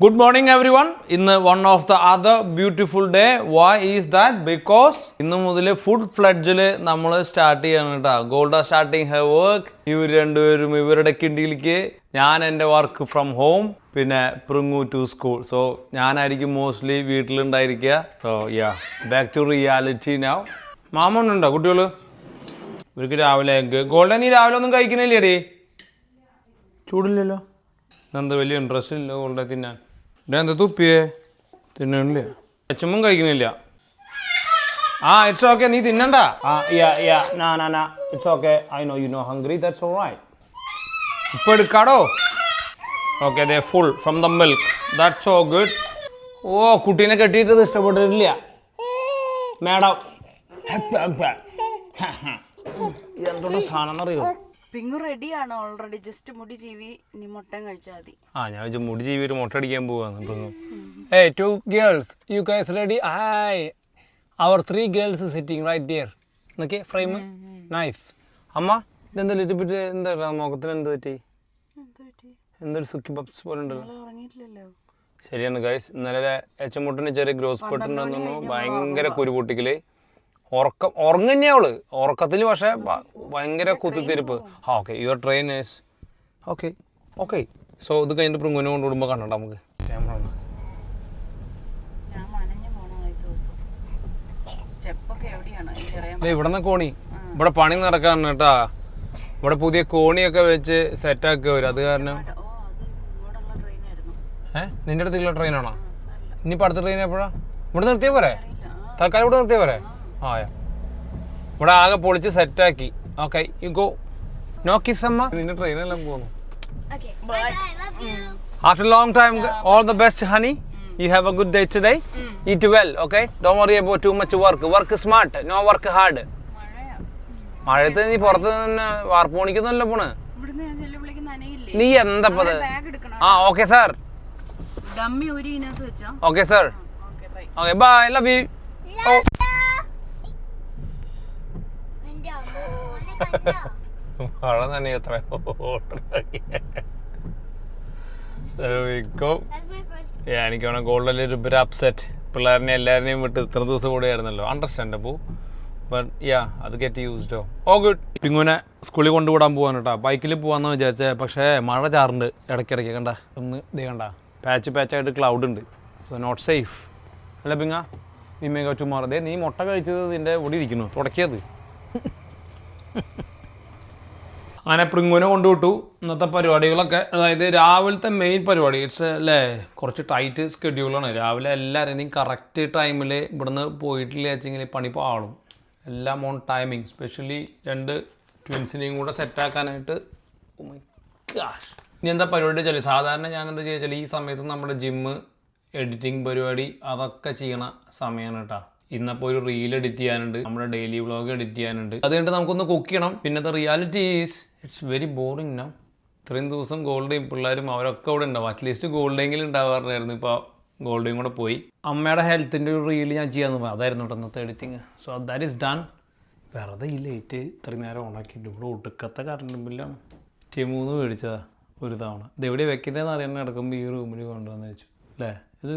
Good morning everyone. In one of the other beautiful day. Why is that? Because ഇന്ന് മുതൽ full ഫ്ലഡ്ജിൽ നമ്മൾ start ചെയ്യണം കേട്ടോ. Golda starting her work. ഇവർ രണ്ടുപേരും ഇവരുടെ കിണ്ടിയിലേക്ക്, ഞാൻ എൻ്റെ വർക്ക് ഫ്രം ഹോം, പിന്നെ പ്രിങ്ങു ടു സ്കൂൾ. സോ ഞാനായിരിക്കും മോസ്റ്റ്ലി വീട്ടിലുണ്ടായിരിക്കുക. So yeah, back to reality now. മാമനുണ്ടോ കുട്ടികൾ? ഇവർക്ക് രാവിലെ എഗ്. ഗോൾഡ നീ രാവിലെ ഒന്നും കഴിക്കണില്ലേടി? ചൂടില്ലല്ലോ. എന്താ വലിയ ഇൻട്രസ്റ്റ് ഇല്ല ഗോൾഡ തിന്നാൻ? എന്താ തുപ്പിയേ? തിന്നണില്ല. അച്ഛമ്മ കഴിക്കുന്നില്ല. ഇറ്റ്സ് ഓക്കെ, നീ തിന്നണ്ട. It's okay, I know you no hungry, that's alright. ഇപ്പൊ എടുക്കാടോ. ഓക്കെ, ദേ full from the milk, that's so good. ഓ, കുട്ടീനെ കെട്ടിയിട്ടത് ഇഷ്ടപ്പെട്ടിട്ടില്ല മാഡം. എന്തോട്ട് സാധനം എന്നറിയോ? പിങ്ങു റെഡിയാണ് ഓൾറെഡി. ജസ്റ്റ് മുടി ചീവി ഇനി മുട്ടയും കഴിച്ചാൽ മതി. ഞാൻ മുടി ചീവി ഒരു മുട്ട അടിക്കാൻ പോവാന്ന്. Hey, 2 girls, you guys ready? Hi, our 3 girls sitting right there. Okay, frame, nice. അമ്മ ഇതെന്താ ലിറ്റിൽ ബിറ്റ്, എന്താ മുഖത്തിന് എന്ത് പറ്റി? എന്തൊരു സുക്കി ബബ്സ് പോലെ ഉണ്ടല്ലോ. ശരിയാണ് ഗൈസ്, ഇന്നലെ എച്ചമുട്ടിന് ചെറിയ ഗ്രോസ് സ്പോട്ട് ഉണ്ടെന്നു. ഭയങ്കര കുരുപൊട്ടിക്കല്. ഉറങ്ങന്നെ അവള് ഉറക്കത്തിൽ, പക്ഷെ ഭയങ്കര കുത്തിത്തിരിപ്പ്. Okay, your train is okay. Okay, so ഇത് കഴിഞ്ഞിട്ട് പ്രിങ്ങുവിനെ കൊണ്ടുവിടുമ്പോൾ കണ്ടോ നമുക്ക് ക്യാമറ. ഇവിടെ നിന്ന് കോണി, ഇവിടെ പണി നടക്കാണ് കേട്ടാ. ഇവിടെ പുതിയ കോണിയൊക്കെ വെച്ച് സെറ്റാക്കി വരും. അത് കാരണം നിന്റെ അടുത്തുള്ള ട്രെയിനാണോ? ഇനിയിപ്പോൾ അടുത്ത ട്രെയിൻ എപ്പോഴാ? ഇവിടെ നിർത്തിയാൽ പോരെ? തൽക്കാലം ഇവിടെ നിർത്തിയാൽ പോരെ? ഇവിടെ ആകെ പൊളിച്ച് സെറ്റാക്കി. Okay, you go. No kiss അമ്മ. നിന്റെ ട്രെയിനെല്ലാം പോകുന്നു. After long time, all the best honey. You have a good day today. Eat well, okay? Don't worry about too much work. Work smart, no work hard. മഴയത്ത് നീ പുറത്ത് തന്നെ വാർപ്പോണിക്കുന്നല്ലോ പോണ്. നീ എന്താ okay sir. Okay sir. Okay, bye, love you. മഴ തന്നെ എത്ര എനിക്ക് വേണം. ഗോൾഡിൽ ഒരു ബിറ്റ് അപ്സെറ്റ്. പിള്ളേരിനെ എല്ലാവരെയും വിട്ട് ഇത്ര ദിവസം കൂടെ ആയിരുന്നല്ലോ. അണ്ടർസ്റ്റാൻഡബിൾ, ബട്ട് യാ, അത് ഗെറ്റ് യൂസ്ഡോ. ഓ ഗുഡ്. പിങ്ങുവിനെ സ്കൂളിൽ കൊണ്ടുവിടാൻ പോകാൻ കേട്ടോ. ബൈക്കിൽ പോകാമെന്ന് വിചാരിച്ചേ, പക്ഷേ മഴ ചാറുണ്ട് ഇടയ്ക്കിടയ്ക്ക്. കണ്ട ഒന്ന് ഇത് കണ്ട, പാച്ചായിട്ട് ക്ലൗഡ് ഉണ്ട്. സോ നോട്ട് സേഫ് അല്ല പിങ്ങ. നീ മേഘ ചുമാറതേ, നീ മുട്ട കഴിച്ചത് നിൻ്റെ ഇവിടെ ഇരിക്കുന്നു, തുടക്കിയത്. അങ്ങനെ പ്രിങ്ങുവിനെ കൊണ്ടുവിട്ടു. ഇന്നത്തെ പരിപാടികളൊക്കെ, അതായത് രാവിലത്തെ മെയിൻ പരിപാടി, ഇറ്റ്സ് അല്ലേ കുറച്ച് ടൈറ്റ് സ്കെഡ്യൂളാണ്. രാവിലെ എല്ലാവരെയും കറക്റ്റ് ടൈമിൽ ഇവിടുന്ന് പോയിട്ടില്ല വെച്ചെങ്കിൽ പണി പാളും. എല്ലാം ഓൺ ടൈമിങ്. സ്പെഷ്യലി 2 ട്വിൻസിനെയും കൂടെ സെറ്റാക്കാനായിട്ട്. ഇനി എന്താ പരിപാടി വെച്ചാൽ, സാധാരണ ഞാൻ എന്താ ചോദിച്ചാൽ, ഈ സമയത്ത് നമ്മുടെ ജിമ്മ്, എഡിറ്റിംഗ് പരിപാടി അതൊക്കെ ചെയ്യണ സമയമാണ് കേട്ടോ. ഇന്നപ്പോൾ ഒരു റീൽ എഡിറ്റ് ചെയ്യാനുണ്ട്, നമ്മുടെ ഡെയിലി വ്ളോഗ് എഡിറ്റ് ചെയ്യാനുണ്ട്. അത് കഴിഞ്ഞിട്ട് നമുക്കൊന്ന് കുക്ക് ചെയ്യണം. പിന്നത്തെ reality is it's very boring now. ഇത്രയും ദിവസം ഗോൾഡേയും പിള്ളേരും അവരൊക്കെ ഇവിടെ ഉണ്ടാവും. അറ്റ്ലീസ്റ്റ് ഗോൾഡെങ്കിലും ഉണ്ടാവാറുണ്ടായിരുന്നു. ഇപ്പോൾ ഗോൾഡേയും കൂടെ പോയി. അമ്മയുടെ ഹെൽത്തിൻ്റെ ഒരു റീൽ ഞാൻ ചെയ്യാമെന്ന് പറഞ്ഞു. അതായിരുന്നു കേട്ടോ ഇന്നത്തെ editing. So that is done. വെറുതെ ഈ ലൈറ്റ് ഇത്രയും നേരം ഓണാക്കിയിട്ട് ഇവിടെ ഒടുക്കത്തെ കറണ്ട് ബില്ലാണ്. 3 മേടിച്ചതാണ് ഒരു തവണ. ഇതെവിടെ വെക്കേണ്ടതെന്ന് അറിയാൻ കിടക്കുമ്പോൾ ഈ റൂമിൽ കൊണ്ടുവന്ന് വെച്ചു അല്ലേ. ഇത്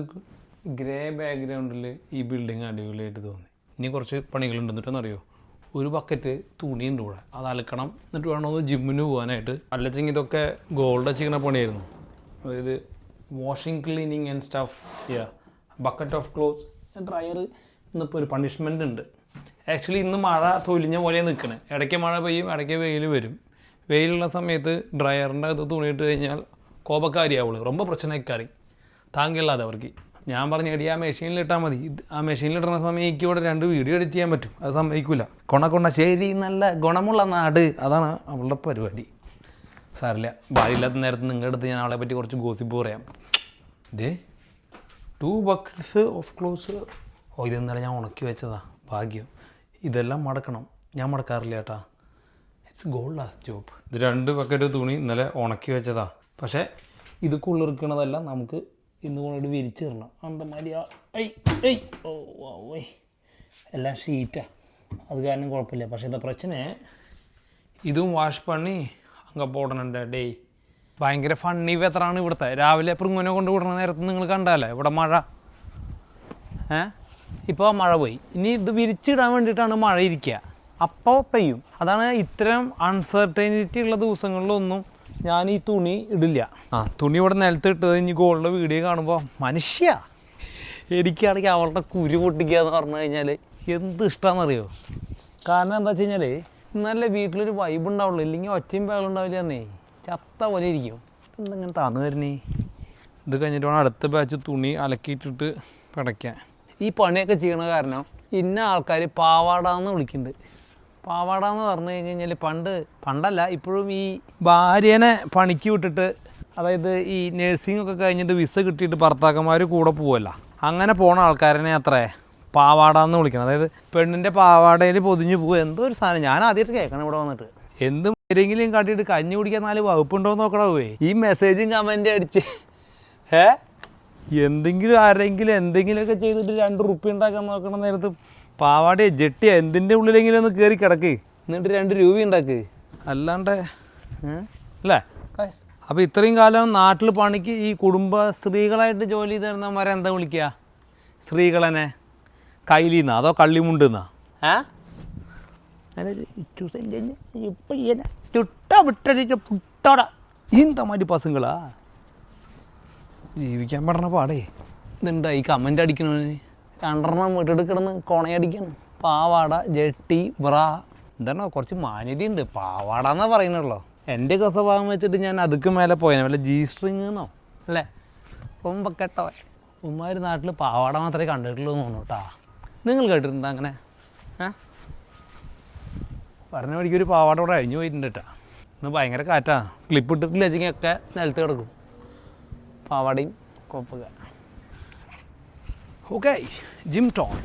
ഗ്രേ ബാക്ക്ഗ്രൗണ്ടിൽ ഈ ബിൽഡിങ് അടിപൊളിയായിട്ട് തോന്നി. ഇനി കുറച്ച് പണികളുണ്ട്. എന്നിട്ടെന്നറിയോ, ഒരു ബക്കറ്റ് തുണിയുണ്ട് ഇവിടെ, അത് അലക്കണം. എന്നിട്ട് വേണം ജിമ്മിന് പോകാനായിട്ട്. അല്ലച്ചെങ്കിൽ ഇതൊക്കെ ഗോൾഡ് ചെയ്യുന്ന പണിയായിരുന്നു. അതായത് washing, cleaning and stuff. Bucket of clothes, dryer. ഇന്നിപ്പോൾ ഒരു പണിഷ്മെൻ്റ് ഉണ്ട്. ആക്ച്വലി ഇന്ന് മഴ തൊലിഞ്ഞ പോലെ നിൽക്കണേ. ഇടയ്ക്ക് മഴ പെയ്യും, ഇടയ്ക്ക് വെയിൽ വരും. വെയിലുള്ള സമയത്ത് ഡ്രയറിൻ്റെ അകത്ത് തുണിയിട്ട് കഴിഞ്ഞാൽ കോപക്കാരിയാവുള്ളൂ. ரொம்ப പ്രശ്നക്കാരി താങ്കില്ലാതെ അവർക്ക്. ഞാൻ പറഞ്ഞു, എടി ആ മെഷീനിലിട്ടാൽ മതി. ആ മെഷീനിലിട്ടുന്ന സമയം എനിക്ക് ഇവിടെ 2 വീഡിയോ എഡിറ്റ് ചെയ്യാൻ പറ്റും. അത് സമ്മതിക്കില്ല. ശരി, നല്ല ഗുണമുള്ള നാട്, അതാണ് അവളുടെ പരിപാടി. സാറില്ല, ഭാര്യയില്ലാത്ത നേരത്ത് നിങ്ങളുടെ അടുത്ത് ഞാൻ അവളെ പറ്റി കുറച്ച് ഗോസിപ്പ് പറയാം. ഇതേ 2 ബക്കറ്റ്സ് ഓഫ് ക്ലോത്ത്സ്. ഇതെന്നല്ല ഞാൻ ഉണക്കി വെച്ചതാ, ഭാഗ്യം. ഇതെല്ലാം മടക്കണം. ഞാൻ മടക്കാറില്ല ചേട്ടാ. It's gold last job. ഇത് 2 ബക്കറ്റ് തുണി ഇന്നലെ ഉണക്കി വെച്ചതാ. പക്ഷേ ഇത് കുളിർക്കണതല്ല, നമുക്ക് ഇന്ന് കൊണ്ടിട്ട് വിരിച്ച് തരണം. അന്തമാരി എല്ലാം ഷീറ്റാണ്, അത് കാരണം കുഴപ്പമില്ല. പക്ഷേ ഇതാ പ്രശ്നം, ഇതും വാഷ് പണി അങ്ങ് പോടണുണ്ട്. ഡേയ് ഭയങ്കര ഫണ്ണി വെതറാണ് ഇവിടുത്തെ. രാവിലെ പ്രിങ്ങുനെ കൊണ്ട് വിടുന്ന നേരത്ത് നിങ്ങൾ കണ്ടല്ലേ ഇവിടെ മഴ. ഇപ്പോൾ മഴ പോയി. ഇനി ഇത് വിരിച്ചിടാൻ വേണ്ടിയിട്ടാണ് മഴ ഇരിക്കുക. അപ്പോൾ പെയ്യും. അതാണ് ഇത്തരം അൺസർട്ടനിറ്റി ഉള്ള ദിവസങ്ങളിലൊന്നും ഞാൻ ഈ തുണി ഇടില്ല. തുണി ഇവിടെ നിലത്ത് ഇട്ടത് ഇനി ഗോൾഡ് വീഡിയോ കാണുമ്പോൾ മനുഷ്യ എനിക്കാണെങ്കിൽ അവളുടെ കുരു പൊട്ടിക്കുക എന്ന് പറഞ്ഞു കഴിഞ്ഞാൽ എന്ത് ഇഷ്ടമാണെന്നറിയോ? കാരണം എന്താ വെച്ച് കഴിഞ്ഞാൽ ഇന്നല്ലേ വീട്ടിലൊരു വൈബ് ഉണ്ടാവുള്ളൂ. ഇല്ലെങ്കിൽ ഒച്ചയും പേളും ഉണ്ടാവില്ല എന്നേ. ചത്ത പോലെ ഇരിക്കും. എന്തെങ്കിലും താന്ന് വരുന്നേ. ഇത് കഴിഞ്ഞിട്ട് വേണം അടുത്ത ബാച്ച് തുണി അലക്കിയിട്ടിട്ട് പിടയ്ക്കാൻ. ഈ പണിയൊക്കെ ചെയ്യണ കാരണം ഇന്ന ആൾക്കാർ പാവാടാന്ന് വിളിക്കുന്നുണ്ട്. പാവാടാന്ന് പറഞ്ഞു കഴിഞ്ഞാൽ പണ്ടല്ല ഇപ്പോഴും ഈ ഭാര്യേനെ പണിക്ക് വിട്ടിട്ട്, അതായത് ഈ നഴ്സിംഗ് ഒക്കെ കഴിഞ്ഞിട്ട് വിസ കിട്ടിയിട്ട് ഭർത്താക്കന്മാർ കൂടെ പോവല്ല, അങ്ങനെ പോണ ആൾക്കാരനെ അത്രേ പാവാടാന്ന് വിളിക്കണം. അതായത് പെണ്ണിൻ്റെ പാവാടയിൽ പൊതിഞ്ഞു പോകുക. എന്തോ ഒരു സാധനം ഞാൻ ആദ്യമായിട്ട് കേൾക്കണം ഇവിടെ വന്നിട്ട്. എന്തും ആരെങ്കിലും കാട്ടിയിട്ട് കഞ്ഞി കുടിക്കാൻ 4 വകുപ്പുണ്ടോ എന്ന് നോക്കണ പോയി. ഈ മെസ്സേജും കമൻറ്റും അടിച്ച് ആരെങ്കിലും എന്തെങ്കിലുമൊക്കെ ചെയ്തിട്ട് 2 റുപ്യ ഉണ്ടാക്കാൻ നോക്കണ നേരത്ത് പാവാടയോ ജെട്ടിയോ എന്തിൻ്റെ ഉള്ളിലെങ്കിലും ഒന്ന് കയറി കിടക്ക്, എന്നിട്ട് 2 രൂപ ഉണ്ടാക്ക്. അല്ലാണ്ട് അല്ലേ? അപ്പോൾ ഇത്രയും കാലം നാട്ടിൽ പണിക്ക് ഈ കുടുംബ സ്ത്രീകളായിട്ട് ജോലി ചെയ്ത് തരുന്നവന്മാരെ എന്താ വിളിക്കുക? സ്ത്രീകളെന്നെ കൈലിന്നാ അതോ കള്ളിമുണ്ടെന്നാ? ഇന്തമാതിരി പസങ്ങളാ ജീവിക്കാൻ പറ്റണ പാടേ. ഇതുണ്ടാ ഈ കമൻ്റ് അടിക്കണേ 2 വീട്ടിട്ട് കിടന്ന് കൊണയടിക്കണം. പാവാട ജെട്ടി ബ്രാ എന്താണോ കുറച്ച് മാന്യതയുണ്ട്. പാവാട എന്നാ പറയുന്നുള്ളൂ. എൻ്റെ സ്വഭാവം വെച്ചിട്ട് ഞാൻ അതുക്ക് മേലെ പോയാൽ വല്ല ജി സ്ട്രിങ് എന്നോ അല്ലേ ഒമ്പക്കെട്ടോ. ഉമ്മാർ നാട്ടിൽ പാവാട മാത്രമേ കണ്ടിട്ടുള്ളൂ എന്ന് തോന്നുന്നു കേട്ടാ. നിങ്ങൾ കേട്ടിട്ടുണ്ടോ അങ്ങനെ? പറഞ്ഞ വഴിക്കൊരു പാവാട ഇവിടെ അഴിഞ്ഞു പോയിട്ടുണ്ട് കേട്ടാ. ഇന്ന് ഭയങ്കര കാറ്റാ. ക്ലിപ്പ് ഇട്ടിട്ടില്ല വെച്ചെങ്കിൽ ഒക്കെ നിലത്ത് കിടക്കും പാവാടയും കോപ്പൊക്കെ. Okay, gym done.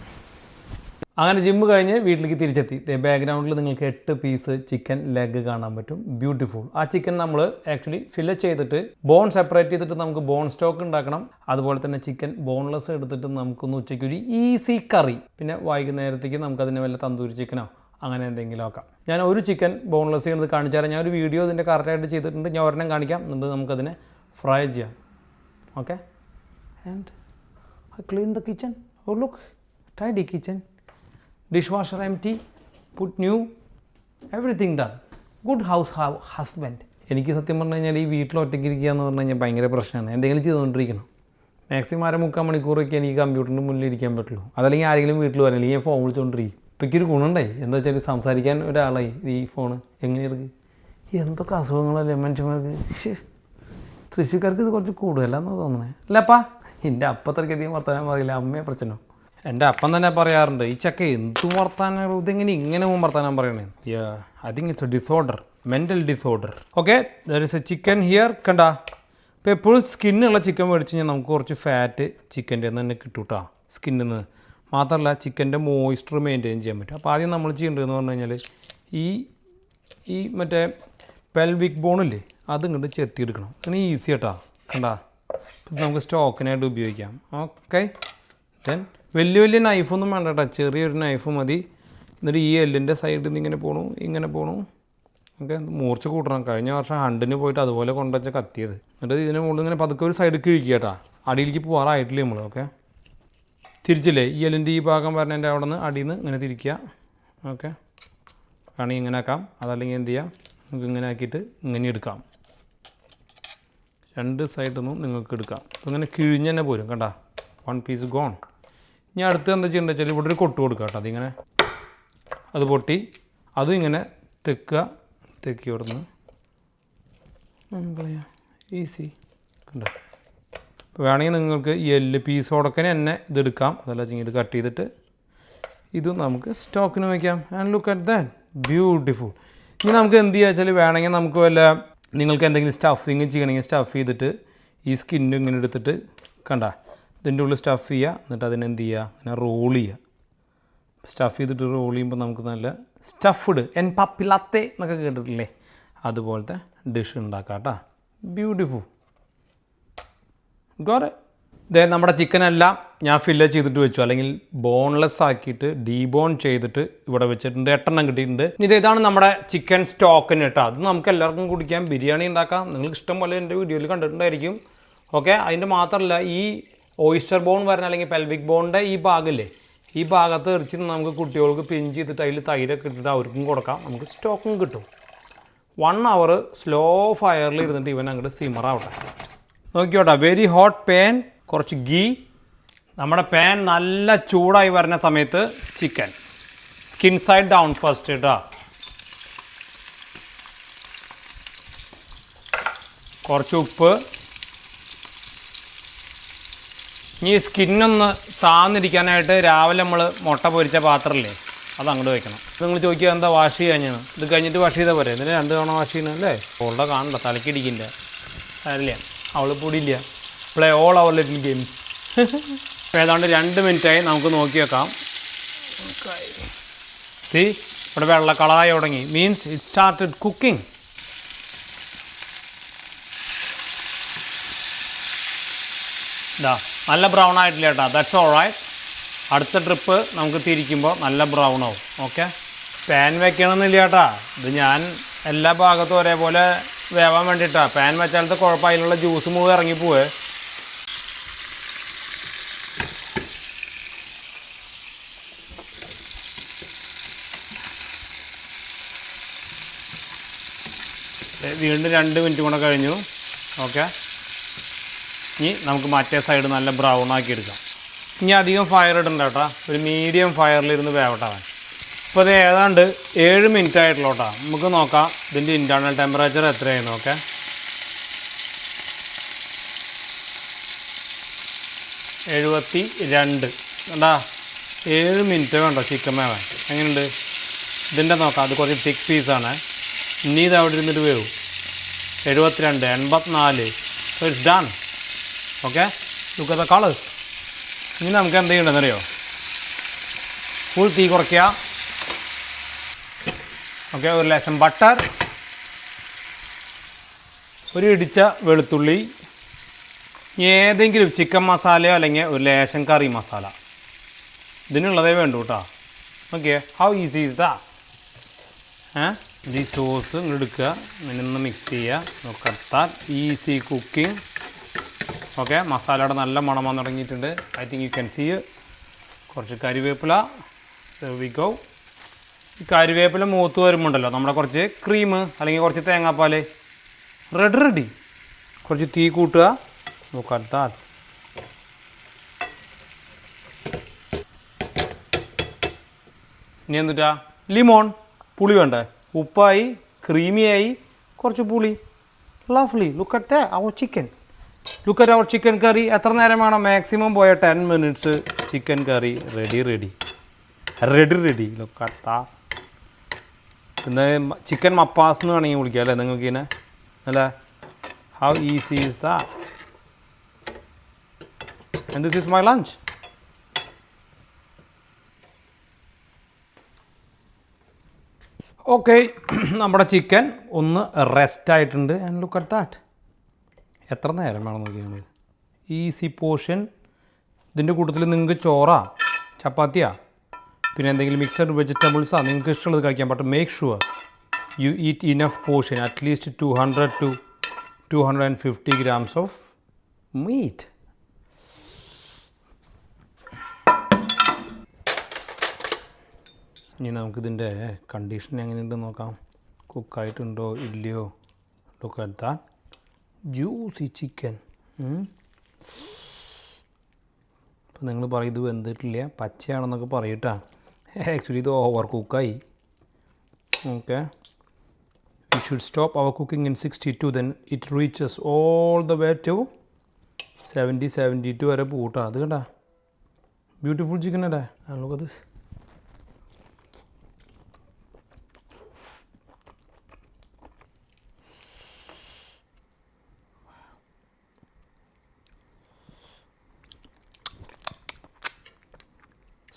അങ്ങനെ ജിമ്മ് കഴിഞ്ഞ് വീട്ടിലേക്ക് തിരിച്ചെത്തി. ബാക്ക്ഗ്രൗണ്ടിൽ നിങ്ങൾക്ക് 8 പീസ് ചിക്കൻ ലെഗ് കാണാൻ പറ്റും. ബ്യൂട്ടിഫുൾ. ആ ചിക്കൻ നമ്മൾ ആക്ച്വലി ഫില്ല് ചെയ്തിട്ട് ബോൺ സെപ്പറേറ്റ് ചെയ്തിട്ട് നമുക്ക് ബോൺ സ്റ്റോക്ക് ഉണ്ടാക്കണം. അതുപോലെ തന്നെ ചിക്കൻ ബോൺലെസ് എടുത്തിട്ട് നമുക്കൊന്ന് ഉച്ചയ്ക്ക് ഒരു ഈസി കറി, പിന്നെ വൈകുന്നേരത്തേക്ക് നമുക്കതിന് വല്ല തന്തൂരി ചിക്കനോ അങ്ങനെ എന്തെങ്കിലും ആക്കാം. ഞാൻ ഒരു ചിക്കൻ ബോൺലെസ് ചെയ്യുന്നത് കാണിച്ചു തരാം. ഞാൻ ഒരു വീഡിയോ ഇതിൻ്റെ കറക്റ്റായിട്ട് ചെയ്തിട്ടുണ്ട്. ഞാൻ ഒരെണ്ണം കാണിക്കാം, എന്നിട്ട് നമുക്കതിനെ ഫ്രൈ ചെയ്യാം. Okay, and I clean the kitchen. Oh look, tidy kitchen. Dishwasher empty, put new, everything done. Good husband. എനിക്ക് സത്യം പറഞ്ഞു കഴിഞ്ഞാൽ ഈ വീട്ടിൽ ഒറ്റയ്ക്ക് ഇരിക്കുക എന്ന് പറഞ്ഞു കഴിഞ്ഞാൽ ഭയങ്കര പ്രശ്നമാണ്. എന്തെങ്കിലും ചെയ്തുകൊണ്ടിരിക്കണം. മാക്സിമം 3/4 മണിക്കൂറൊക്കെ എനിക്ക് കമ്പ്യൂട്ടറിൻ്റെ മുന്നിൽ ഇരിക്കാൻ പറ്റുള്ളൂ. അതല്ലെങ്കിൽ ആരെങ്കിലും വീട്ടിൽ വരാൻ, അല്ലെങ്കിൽ ഞാൻ ഫോൺ വിളിച്ചുകൊണ്ടിരിക്കും. ഇപ്പോൾ എനിക്കൊരു ഗുണമുണ്ടായി. എന്താ വെച്ചാൽ സംസാരിക്കാൻ ഒരാളായി. ഈ ഫോണ് എങ്ങനെയെടുക്കുക, എന്തൊക്കെ അസുഖങ്ങളല്ലേ മനുഷ്യന്മാർക്ക്. തൃശ്ശൂർക്കാർക്ക് ഇത് കുറച്ച് കൂടുതലാണെന്ന് തോന്നണേ അല്ലപ്പാ. എൻ്റെ അപ്പത്രയ്ക്കധികം വർത്താനം പറയില്ല, അമ്മയെ പ്രശ്നം. എൻ്റെ അപ്പം തന്നെ പറയാറുണ്ട്, ഈ ചക്ക എന്ത് വർത്താനം, ഇതെങ്ങനെ ഇങ്ങനെ വർത്താനം പറയണേ. I think it's A disorder, mental disorder. Okay, there is A chicken here. കണ്ട, ഇപ്പോൾ എപ്പോഴും സ്കിന്നുള്ള ചിക്കൻ മേടിച്ച് കഴിഞ്ഞാൽ നമുക്ക് കുറച്ച് ഫാറ്റ് ചിക്കൻ്റെ തന്നെ കിട്ടും കേട്ടോ, സ്കിന്നിൽ നിന്ന്. മാത്രമല്ല ചിക്കൻ്റെ മോയ്സ്ചർ മെയിൻറ്റെയിൻ ചെയ്യാൻ പറ്റും. അപ്പോൾ ആദ്യം നമ്മൾ ചെയ്യേണ്ടതെന്ന് പറഞ്ഞു കഴിഞ്ഞാൽ ഈ മറ്റേ പെൽവിക് ബോണില്ലേ അത് ഇങ്ങോട്ട് ചെത്തിയെടുക്കണം. അങ്ങനെ ഈസി കേട്ടോ. കണ്ടാ, നമുക്ക് സ്റ്റോക്കിനായിട്ട് ഉപയോഗിക്കാം. ഓക്കെ, ദെൻ വലിയ നൈഫൊന്നും വേണ്ട കേട്ടോ, ചെറിയൊരു നൈഫ് മതി. എന്നിട്ട് ഈ എല്ലിൻ്റെ സൈഡിൽ നിന്ന് ഇങ്ങനെ പോണു. ഓക്കെ, മൂർച്ച കൂട്ടണം. കഴിഞ്ഞ വർഷം ഹണ്ടിന് പോയിട്ട് അതുപോലെ കൊണ്ടുവച്ച കത്തിയത്. എന്നിട്ട് ഇതിന് മുകളിൽ ഇങ്ങനെ പതുക്കെ ഒരു സൈഡിൽ കിഴിക്കുക കേട്ടോ. അടിയിലേക്ക് പോകാറായിട്ടില്ല നമ്മൾ. ഓക്കെ, തിരിച്ചില്ലേ ഈ എല്ലിൻ്റെ ഈ ഭാഗം പറഞ്ഞതിൻ്റെ അവിടെ നിന്ന് അടിയിൽ നിന്ന് ഇങ്ങനെ തിരിക്കുക. ഓക്കെ, വേണമെങ്കിൽ ഇങ്ങനെ ആക്കാം, അതല്ലെങ്കിൽ എന്ത് ചെയ്യാം, നമുക്ക് ഇങ്ങനെ ആക്കിയിട്ട് ഇങ്ങനെ എടുക്കാം. 2 സൈഡിൽ നിന്നും നിങ്ങൾക്ക് എടുക്കാം. അപ്പോൾ ഇങ്ങനെ കിഴിഞ്ഞ് തന്നെ പോരും. കണ്ട, 1 പീസ് ഗോൺ. ഇനി അടുത്ത് എന്താ ചെയ്യേണ്ടത് വെച്ചാൽ ഇവിടെ ഒരു കൊട്ട് കൊടുക്കുക കേട്ടോ. അതിങ്ങനെ അത് പൊട്ടി അതും ഇങ്ങനെ തെക്കി ഇവിടുന്ന് ഈസി. കണ്ടോ, ഇപ്പോൾ വേണമെങ്കിൽ നിങ്ങൾക്ക് ഈ എല്ല് പീസോടൊക്കെ തന്നെ ഇതെടുക്കാം. അതല്ല വെച്ചെങ്കിൽ ഇത് കട്ട് ചെയ്തിട്ട് ഇതും നമുക്ക് സ്റ്റോക്കിന് വയ്ക്കാം. And look at that, beautiful. ഇനി നമുക്ക് എന്ത് ചെയ്യുക വെച്ചാൽ വേണമെങ്കിൽ നമുക്ക് വല്ല നിങ്ങൾക്ക് എന്തെങ്കിലും സ്റ്റഫിങ് ചെയ്യണമെങ്കിൽ സ്റ്റഫ് ചെയ്തിട്ട് ഈ സ്കിന്നും ഇങ്ങനെ എടുത്തിട്ട് കണ്ട ഇതിൻ്റെ ഉള്ളിൽ സ്റ്റഫ് ചെയ്യുക. എന്നിട്ട് അതിനെന്ത് ചെയ്യുക, അങ്ങനെ റോൾ ചെയ്യുക. സ്റ്റഫ് ചെയ്തിട്ട് റോൾ ചെയ്യുമ്പോൾ നമുക്ക് നല്ല സ്റ്റഫ്ഡ് എൻ പപ്പിലാത്തെ എന്നൊക്കെ കേട്ടിട്ടില്ലേ, അതുപോലത്തെ ഡിഷ് ഉണ്ടാക്കാം കേട്ടോ. ബ്യൂട്ടിഫുൾ. ഗോറെ ഇതേ നമ്മുടെ ചിക്കനെല്ലാം ഞാൻ ഫില്ല് ചെയ്തിട്ട് വെച്ചു, അല്ലെങ്കിൽ ബോൺലെസ് ആക്കിയിട്ട് ഡീബോൺ ചെയ്തിട്ട് ഇവിടെ വെച്ചിട്ടുണ്ട്. 8 കിട്ടിയിട്ടുണ്ട്. ഇനി ഇതാണ് നമ്മുടെ ചിക്കൻ സ്റ്റോക്കിന് കേട്ടോ. അത് നമുക്ക് എല്ലാവർക്കും കുടിക്കാം, ബിരിയാണി ഉണ്ടാക്കാം. നിങ്ങൾക്ക് ഇഷ്ടം പോലെ എൻ്റെ വീഡിയോയിൽ കണ്ടിട്ടുണ്ടായിരിക്കും. ഓക്കെ, അതിൻ്റെ മാത്രമല്ല ഈ ഓയിസ്റ്റർ ബോൺ വരുന്ന അല്ലെങ്കിൽ പെൽവിക് ബോണിൻ്റെ ഈ ഭാഗമില്ലേ, ഈ ഭാഗത്ത് ഇറച്ചി നമുക്ക് കുട്ടികൾക്ക് പിഞ്ച് ചെയ്തിട്ട് അതിൽ തൈരൊക്കെ ഇട്ടിട്ട് അവർക്കും കൊടുക്കാം. നമുക്ക് സ്റ്റോക്കും കിട്ടും. 1 hour സ്ലോ ഫയറിൽ ഇരുന്നിട്ട് ഇവൻ അങ്ങോട്ട് സിമറാവട്ടെ. നോക്കിയോട്ടെ, വെരി ഹോട്ട് പാൻ, കുറച്ച് ഗീ. നമ്മുടെ പാൻ നല്ല ചൂടായി വരുന്ന സമയത്ത് chicken skin side down first കേട്ടോ. കുറച്ച് ഉപ്പ്. ഇനി സ്കിന്നൊന്ന് താന്നിരിക്കാനായിട്ട് രാവിലെ നമ്മൾ മുട്ട പൊരിച്ച പാത്രമില്ലേ, അത് അങ്ങോട്ട് വെക്കണം. നിങ്ങൾ ചോദിക്കുക എന്താ വാഷ് ചെയ്യാഞ്ഞാണ്, ഇത് കഴിഞ്ഞിട്ട് വാഷ് ചെയ്താൽ പോരെ. ഇതിന് 2 തവണ വാഷ് ചെയ്യുന്നല്ലേ. അവളുടെ കാണണ്ട, തലക്കിടിക്കില്ല അറിയില്ല, അവൾ പൊടിയില്ല. Play all our little games. ഇപ്പോൾ ഏതാണ്ട് 2 മിനിറ്റായി, നമുക്ക് നോക്കി വെക്കാം. സി, ഇവിടെ വെള്ള കളറായി തുടങ്ങി, മീൻസ് ഇറ്റ് സ്റ്റാർട്ടഡ് കുക്കിംഗ്. ഇതാ നല്ല ബ്രൗൺ ആയിട്ടില്ല കേട്ടോ, ദാറ്റ്സ് ഓൾ റൈറ്റ്. അടുത്ത ട്രിപ്പ് നമുക്ക് തിരിക്കുമ്പോൾ നല്ല ബ്രൗൺ ആവും. ഓക്കെ, പാൻ വെക്കണമെന്നില്ല കേട്ടാ, ഇത് ഞാൻ എല്ലാ ഭാഗത്തും ഒരേപോലെ വേവാൻ വേണ്ടിയിട്ടാണ്. പാൻ വെച്ചാലത്തെ കുഴപ്പം, അതിലുള്ള ജ്യൂസ് മുഴുവൻ ഇറങ്ങിപ്പോവേ. വീണ്ടും 2 മിനിറ്റ് കൂടെ കഴിഞ്ഞു. ഓക്കെ, ഇനി നമുക്ക് മറ്റേ സൈഡ് നല്ല ബ്രൗൺ ആക്കി എടുക്കാം. ഇനി അധികം ഫയർ ഇടണ്ട കേട്ടോ, ഒരു മീഡിയം ഫയറിലിരുന്ന് വേവട്ടാവാൻ. ഇപ്പോൾ ഇത് ഏതാണ്ട് 7 മിനിറ്റ് ആയിട്ടുള്ളൂ കേട്ടോ. നമുക്ക് നോക്കാം ഇതിൻ്റെ ഇൻറ്റേർണൽ ടെമ്പറേച്ചർ എത്രയായിരുന്നു. ഓക്കെ, 72 കണ്ടാ. 7 മിനിറ്റ് വേണ്ടോ ചിക്കൻ വേവാൻ. എങ്ങനെയുണ്ട് ഇതിൻ്റെ നോക്കാം, അത് കുറച്ച് തിക്ക് പീസാണ്. ഇനി ഇത് അവിടെ ഇരുന്നിട്ട് വേവും. 72, 84. So it's done. Okay, look at the colours. ഇനി നമുക്ക് എന്ത് ചെയ്യണമെന്നറിയോ, ഫുൾ തീ കുറയ്ക്കുക. ഓക്കെ, ഒരു ലേശം ബട്ടർ, ഒരു ഇടിച്ച വെളുത്തുള്ളി, ഏതെങ്കിലും ചിക്കൻ മസാലയോ അല്ലെങ്കിൽ ഒരു ലേശം കറി മസാല, ഇതിനുള്ളതേ വേണ്ടൂ കേട്ടോ. ഓക്കെ, ഹൗ ഈസി ഈസ് ദാ. ഈ സോസ് ഇങ്ങോട്ട് എടുക്കുക, ഇങ്ങനെ മിക്സ് ചെയ്യുക. നോക്കത്താൽ ഈസി കുക്കിംഗ്. ഓക്കെ, മസാലയുടെ നല്ല മണം വന്ന് തുടങ്ങിയിട്ടുണ്ട്. I think you can see. കുറച്ച് കരിവേപ്പില, വി ഗോ. ഈ കരിവേപ്പില മൂത്ത് വരുമ്പോണ്ടല്ലോ നമ്മുടെ കുറച്ച് ക്രീം അല്ലെങ്കിൽ കുറച്ച് തേങ്ങാപ്പാൽ റെഡി. കുറച്ച് തീ കൂട്ടുക. നോക്കത്താൽ ഇനി എന്നിട്ടാ ലിമോൺ, പുളി വേണ്ടേ. ഉപ്പായി, ക്രീമിയായി, കുറച്ച് പുളി. Lovely. Look at our chicken. Look at our chicken curry. എത്ര നേരം വേണം? മാക്സിമം പോയ 10 minutes. Chicken curry ready. Look at. പിന്നെ ചിക്കൻ മപ്പാസ് എന്ന് വേണമെങ്കിൽ വിളിക്കാം അല്ലേ നിങ്ങൾക്ക് ഇതിനെ, അല്ലേ? How easy is that. And this is my lunch. Okay, നമ്മുടെ ചിക്കൻ ഒന്ന് റെസ്റ്റ് ആയിട്ടുണ്ട്. And look at that. എത്ര നേരം വേണം നോക്കിയാൽ. Easy portion. ഇതിൻ്റെ കൂട്ടത്തിൽ നിങ്ങൾക്ക് ചോറാ, ചപ്പാത്തിയാ, പിന്നെ എന്തെങ്കിലും മിക്സഡ് വെജിറ്റബിൾസാണ് നിങ്ങൾക്ക് ഇഷ്ടമുള്ളത് കഴിക്കാം. But make sure you eat enough portion, at least 200 to 250 grams of meat. ഇനി നമുക്കിതിൻ്റെ കണ്ടീഷൻ എങ്ങനെയുണ്ടെന്ന് നോക്കാം. കുക്കായിട്ടുണ്ടോ ഇല്ലയോ. Look at that. Juicy chicken. ഇപ്പം നിങ്ങൾ പറയും ഇത് വെന്തിട്ടില്ല, പച്ചയാണെന്നൊക്കെ പറയട്ടാ. ആക്ച്വലി ഇത് ഓവർ കുക്കായി. Okay, we should stop our cooking in 62. Then it reaches all the way to 70, 72 വരെ പോട്ടാ. അത് കണ്ടാ, ബ്യൂട്ടിഫുൾ ചിക്കൻ അല്ലേ. Look at this.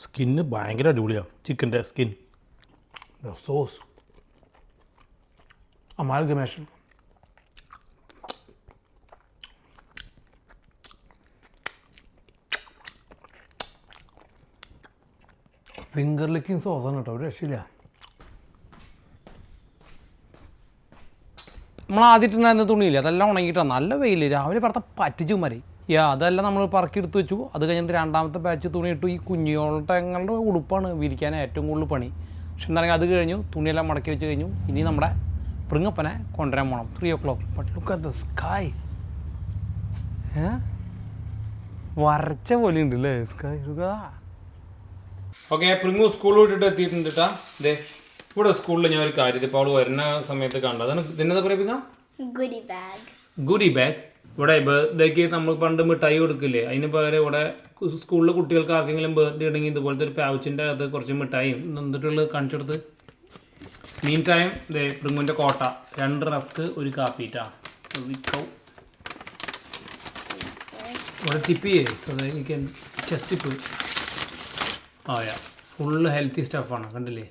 സ്കിന്ന് ഭയങ്കര അടിപൊളിയാണ്, ചിക്കൻ്റെ സ്കിൻ. Sauce amalgamation. ഫിംഗർ ലിക്കിങ് സോസാണ് കേട്ടോ, ഒരു രക്ഷയില്ല. നമ്മൾ ആദ്യമായിട്ടുണ്ടായിരുന്ന തുണിയില്ല, അതെല്ലാം ഉണങ്ങിയിട്ടാണ്. നല്ല വെയിൽ, രാവിലെ പറഞ്ഞ പറ്റിച്ചു മതി. അതെല്ലാം നമ്മൾ പറക്കി എടുത്ത് വെച്ചു. അത് കഴിഞ്ഞിട്ട് രണ്ടാമത്തെ ബാച്ച് തുണി ഇട്ടു. ഈ കുഞ്ഞുങ്ങളുടെ ഉടുപ്പാണ് വിരിക്കാൻ ഏറ്റവും കൂടുതൽ പണി. പക്ഷെ എന്താണെങ്കിൽ അത് കഴിഞ്ഞു, തുണിയെല്ലാം മടക്കി വെച്ച് കഴിഞ്ഞു. ഇനി നമ്മുടെ പ്രിങ്ങപ്പനെ കൊണ്ടുവരാൻ പോകണം 3 o'clock. But look at the sky. വരച്ച പോലെ ഉണ്ട് അല്ലേ സ്കൈ? ഓക്കെ, പ്രിങ്ങു സ്കൂൾ വിട്ടിട്ട് എത്തിയിട്ടുണ്ട് കേട്ടാ. ഇതേ ഇവിടെ സ്കൂളിൽ ഞാൻ ഒരു കാര്യം ഇപ്പോൾ അവൾ വരുന്ന സമയത്ത് കണ്ടത്. അതാണ് ഇതിനെന്താ പറയുക? ഗുഡി ബാഗ്. ഇവിടെ ബർത്ത്ഡേക്ക് നമ്മൾ പണ്ട് മിഠായി കൊടുക്കില്ലേ, അതിന് പകരം ഇവിടെ സ്കൂളിലെ കുട്ടികൾക്ക് ആർക്കെങ്കിലും ബർത്ത്ഡേ ഉണ്ടെങ്കിൽ ഇതുപോലത്തെ ഒരു പൗച്ചിൻ്റെ അകത്ത് കുറച്ച് മിഠായിയും എന്നിട്ടുള്ളത് കാണിച്ചെടുത്ത്. മീൻ ടൈം ഇതേ പ്രിങ്ങുവിൻ്റെ കോട്ട, 2 റസ്ക്, 1 കാപ്പിട്ടാ. ഇവിടെ ടിപ്പ് ചെയ്യേ ചെസ്റ്റ് ടിപ്പ്. ഫുള്ള് ഹെൽത്തി സ്റ്റഫാണ്, കണ്ടില്ലേ?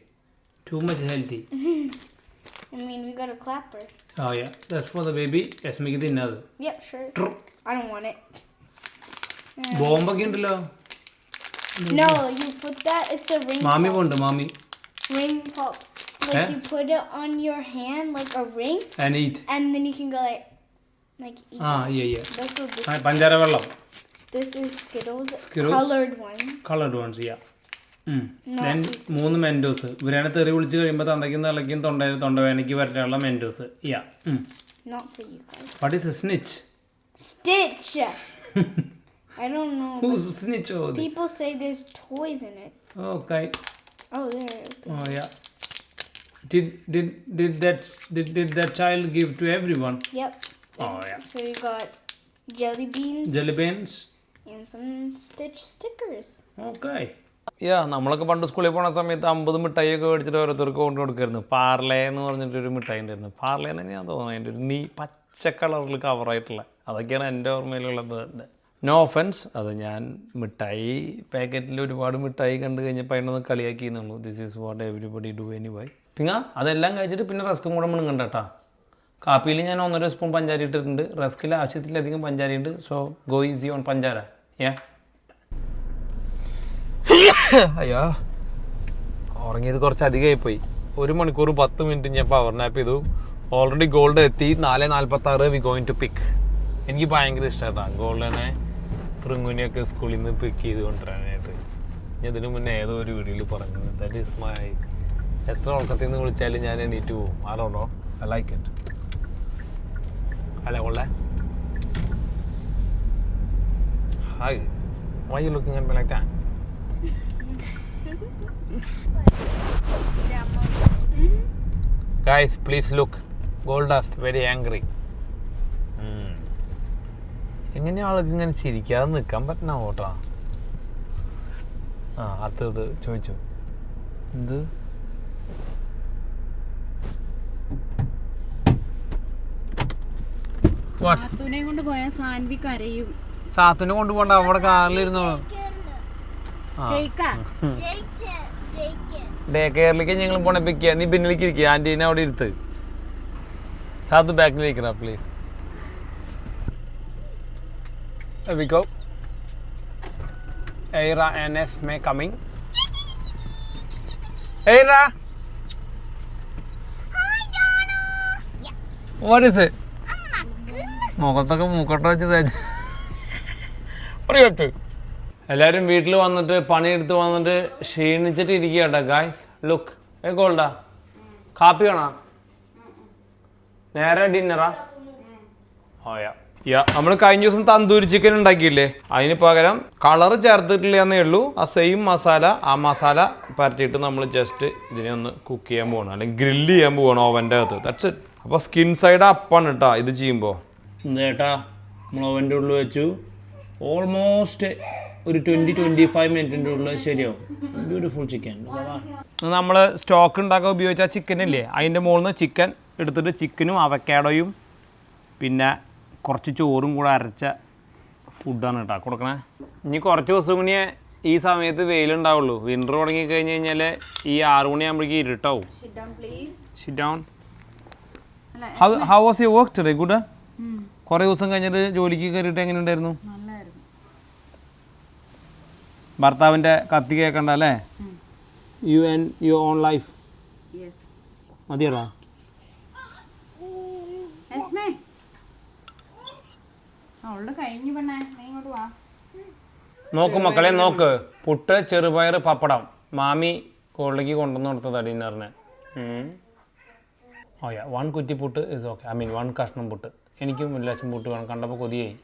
Too much healthy. I mean, we got a clapper. Oh yeah, that's for the baby. Let's make it another. Yep, sure. I don't want it. Bomb again, hello. No, you put that. It's a ring. Mommy pop. won't, mommy. Ring pop. Like you put it on your hand like a ring. And eat. And then you can go like eat. Yeah. That's what this. Panjara vellam. This is Skittles. Skittles. Colored ones. Colored ones, yeah. Then 3 Mentos. ഇവരാണ് തെറി വിളിച്ച് കഴിയുമ്പോൾ തന്തയ്ക്കും തിളയ്ക്കും തൊണ്ടവേനയ്ക്ക് വരട്ടാനുള്ള Mentos. Not for you guys. What is a snitch? Stitch. I don't know. Who's a snitch? People say there's toys in it. Okay. Oh, there. Oh yeah. Did that child give to everyone? Yep. Oh yeah. So we got jelly beans. Jelly beans. And some Stitch stickers. Okay. നമ്മളൊക്കെ പണ്ട് സ്കൂളിൽ പോകുന്ന സമയത്ത് 50 മിഠായിയൊക്കെ മേടിച്ചിട്ട് ഓരോരുത്തർക്ക് കൊണ്ട് കൊടുക്കുമായിരുന്നു. പാർലേ എന്ന് പറഞ്ഞിട്ടൊരു മിഠായി ഉണ്ടായിരുന്നു. പാർലേ എന്ന് തന്നെയാണ് തോന്നുന്നത്. അതിൻ്റെ ഒരു പച്ച കളറിൽ കവറായിട്ടുള്ള, അതൊക്കെയാണ് എൻ്റെ ഓർമ്മയിലുള്ളത്. നോ ഒഫൻസ്, അത് ഞാൻ മിഠായി പാക്കറ്റിൽ ഒരുപാട് മിഠായി കണ്ടു കഴിഞ്ഞപ്പോൾ അതിനൊന്ന് കളിയാക്കിയെന്നുള്ളൂ. This is what everybody do anyway. പിന്നെ അതെല്ലാം കഴിച്ചിട്ട് പിന്നെ റസ്ക്കും കൂടെ മിണുങ്ങണ്ട കേട്ടോ. കാപ്പിയിൽ ഞാൻ 1.5 സ്പൂൺ പഞ്ചാര ഇട്ടിട്ടുണ്ട്. റസ്കിൽ ആവശ്യത്തിലധികം പഞ്ചാരയുണ്ട്. സോ ഗോ ഈസി ഓൺ പഞ്ചാര. അയ്യോ, ഉറങ്ങിയത് കുറച്ച് അധികമായി പോയി. 1 മണിക്കൂർ 10 മിനിറ്റ് ഞാൻ പവർ നാപ്പ് ചെയ്തു. ഓൾറെഡി ഗോൾഡ് എത്തി. 4:46 വി ഗോയിങ് ടു പിക്ക്. എനിക്ക് ഭയങ്കര ഇഷ്ടമായിട്ടാണ് ഗോൾഡിനെ പ്രിങ്ങുവിനെയൊക്കെ സ്കൂളിൽ നിന്ന് പിക്ക് ചെയ്ത് കൊണ്ടുവരാനായിട്ട്. ഞാൻ ഇതിനു മുന്നേ ഏതോ ഒരു വീഡിയോയിൽ പറഞ്ഞു, ദാറ്റ് ഈസ് മൈ, എത്ര ഉറക്കത്തിൽ നിന്ന് വിളിച്ചാലും ഞാൻ എണീറ്റ് പോകും. ആരോടോ ഐ ലൈക്ക് ഇറ്റ്. അല്ലേ കൊള്ളേ? Hi, why you looking at me like that? Guys, please look. Goldas very angry. എങ്ങനെ ആൾക്ക് ഇങ്ങനെ ചിരിക്കാതെ നിൽക്കാൻ പറ്റണ ഓട്ടാ? അടുത്തത് ചോദിച്ചു. എന്ത്? കൊണ്ട് പോയാൽ സാൻവി കരയും. സാത്തുനെ കൊണ്ടുപോകണ്ട, അവിടെ കാറിലിരുന്നോളൂ. ഡേ കെയറിലേക്ക് ഞങ്ങൾ പോണ പിക്കുക. നീ പിന്നിലേക്ക് ഇരിക്കുക, ആൻറ്റീനെ അവിടെ ഇരുത്ത്. സാത്ത് ബാക്കിലിരിക്കണ please. വിക്കോ Aira NF may coming. Aira. Hi Donna. Yeah. What is it? Oh my goodness. മുഖത്തൊക്കെ മൂക്കട്ട വെച്ച് പറയട്ടെ. എല്ലാവരും വീട്ടിൽ വന്നിട്ട് പണിയെടുത്ത് വന്നിട്ട് ക്ഷീണിച്ചിട്ട് ഇരിക്കുക കേട്ടോ. ഗായ്സ് ലുക്ക്, ഗോൾഡാ കാപ്പി വേണോ? നേരെ ഡിന്നറാ? നമ്മൾ കഴിഞ്ഞ ദിവസം തന്തൂരി ചിക്കൻ ഉണ്ടാക്കിയില്ലേ, അതിന് പകരം കളർ ചേർത്തിട്ടില്ല എന്നേ ഉള്ളൂ. ആ സെയിം മസാല, ആ മസാല പരട്ടിയിട്ട് നമ്മൾ ജസ്റ്റ് ഇതിനെ ഒന്ന് കുക്ക് ചെയ്യാൻ പോകണം, അല്ലെങ്കിൽ ഗ്രില്ല് ചെയ്യാൻ പോകണം ഓവൻ്റെ അകത്ത്. That's it. അപ്പോൾ സ്കിൻ സൈഡ് അപ്പാണ് കേട്ടോ ഇത് ചെയ്യുമ്പോൾ. ചേട്ടാ നമ്മൾ ഓവൻ്റെ ഉള്ളിൽ വെച്ചു. ഓൾമോസ്റ്റ് ഒരു 20-25 മിനിറ്റിൻ്റെ ഉള്ളിൽ ശരിയാവും. Beautiful chicken. നമ്മൾ സ്റ്റോക്ക് ഉണ്ടാക്കാൻ ഉപയോഗിച്ച ചിക്കൻ ഇല്ലേ, അതിൻ്റെ മുകളിൽ നിന്ന് ചിക്കൻ എടുത്തിട്ട് ചിക്കനും അവക്കാഡോയും പിന്നെ കുറച്ച് ചോറും കൂടെ അരച്ച ഫുഡാണ് കേട്ടോ കൊടുക്കണേ. ഇനി കുറച്ച് ദിവസം കൂടി ഈ സമയത്ത് വെയിലുണ്ടാവുള്ളൂ. വിൻ്റർ തുടങ്ങി കഴിഞ്ഞ് കഴിഞ്ഞാൽ ഈ 6 മണിയാകുമ്പോഴേക്കും ഇരുട്ടാവും. Sit down. How was your work today? Good. കുറേ ദിവസം കഴിഞ്ഞിട്ട് ജോലിക്ക് കയറിയിട്ട് എങ്ങനെ ഉണ്ടായിരുന്നു? ഭർത്താവിൻ്റെ കത്തി കേൾക്കണ്ട അല്ലേ? You and your own life. Yes. മതിയടാ. അവളുടെ കഴിഞ്ഞു പെണ്ണേ, നീ ഇങ്ങോട്ട് വാ. നോക്ക് മക്കളെ നോക്ക്. പുട്ട്, ചെറുപയർ, പപ്പടം. മാമി കോളിലേക്ക് കൊണ്ടുവന്ന് കൊടുത്തതാ ഡിന്നറിന്. ഓ യാ, 1 കുറ്റി puttu is okay. I mean 1 കഷ്ണം പുട്ട്. എനിക്കും 1 ലക്ഷം പുട്ട് വേണം. കണ്ടപ്പോൾ കൊതിയായി.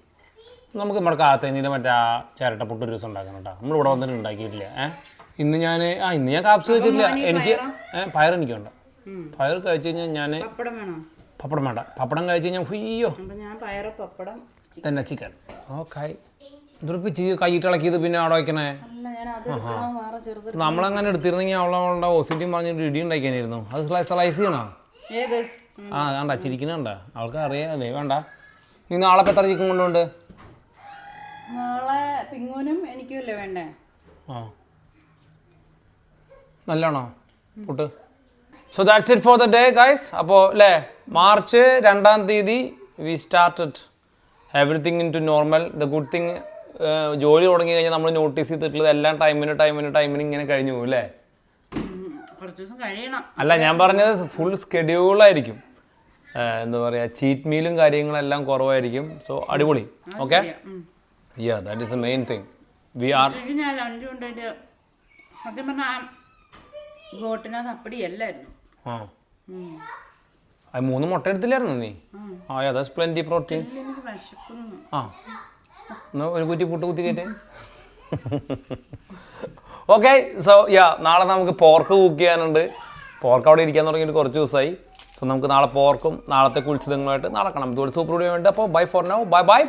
നമുക്ക് നമ്മുടെ കാത്തനിയുടെ മറ്റേ ആ ചിരട്ടപ്പുട്ട് ഒരു ദിവസം ഉണ്ടാക്കണം കേട്ടോ. നമ്മളിവിടെ വന്നിട്ട് ഉണ്ടാക്കിയിട്ടില്ല. ഇന്ന് ഞാൻ കാപ്സ് കഴിച്ചിട്ടില്ല. എനിക്ക് പയർ എനിക്കുണ്ട്. പയർ കഴിച്ച് കഴിഞ്ഞാൽ ഞാൻ പപ്പടം വേണോ? പപ്പടം വേണ്ട. പപ്പടം കഴിച്ച് കഴിഞ്ഞാൽ അയ്യോ ഞാൻ പയറ്, പപ്പടം, തന്നെ ചിക്കൻ. ഓക്കെ. ഇതൊരു കൈയിട്ട് ഇളക്കിയത് പിന്നെ അവിടെ വയ്ക്കണേ. അല്ല, ഞാൻ അത് എടുക്കണം, വേറെ ചെറുത്. നമ്മളങ്ങനെ എടുത്തിരുന്നെങ്കിൽ അവളുടെ ഓസിറ്റി പറഞ്ഞിട്ട് ഇടി ഉണ്ടാക്കിയായിരുന്നു. അത് സ്ലൈസ് ചെയ്യണോ? ഏത്? ആ കണ്ട ചിരിക്കണണ്ട. അവൾക്ക് അറിയാമല്ലേ. വേണ്ട. നീ നാളെ എത്ര ചിക്കൻ കൊണ്ടുണ്ട്? നാളെ പിങ്ങൂനും എനിക്കും അല്ലേ വേണ്ടേ? ആ നല്ലതാണോ puttu? So that's it for the day guys. അപ്പോൾ അല്ലേ, മാർച്ച് 2-ാം തീയതി we started everything in to normal. The good thing, ജോലി തുടങ്ങി കഴിഞ്ഞാൽ നമ്മൾ നോട്ടീസ് ചെയ്തിട്ടുള്ളത് എല്ലാം ടൈമിന് ഇങ്ങനെ കഴിഞ്ഞു പോകും അല്ലേ? കുറച്ച് ദിവസം കഴിയണം. അല്ല, ഞാൻ പറഞ്ഞത് ഫുൾ സ്കെഡ്യൂളായിരിക്കും. എന്താ പറയുക, ചീറ്റ് മീലും കാര്യങ്ങളെല്ലാം കുറവായിരിക്കും. സോ അടിപൊളി. Okay. Yeah, that is the main thing. We are ഞാൻ ലഞ്ച് കൊണ്ടുപോയിട്ട് സത്യം പറഞ്ഞാൽ ഗോട്ടിനകത്ത് അപ്പടിയല്ലായിരുന്നു. ആ 3 മുട്ട എടുത്തില്ലായിരുന്നു നീ? ആ യാ, ദാറ്റ്സ് പ്ലെന്റി പ്രോട്ടീൻ. എനിക്ക് വിശക്കുന്നു. ആ എന്നാ ഒരു കുറ്റി പുട്ട് കുത്തി കയറ്റേ. ഓക്കെ. സോ യാ, നാളെ നമുക്ക് പോർക്ക് കുക്ക് ചെയ്യാനുണ്ട്. പോർക്ക് അവിടെ ഇരിക്കാൻ തുടങ്ങിയിട്ട് കുറച്ച് ദിവസമായി. സോ നമുക്ക് നാളെ പോർക്കും നാളത്തെ കുളിച്ചിതങ്ങളുമായിട്ട് നടക്കണം. ഇതുപോലെ സൂപ്പർ വീഡിയോ വേണ്ടി. അപ്പോൾ bye for now. Bye by.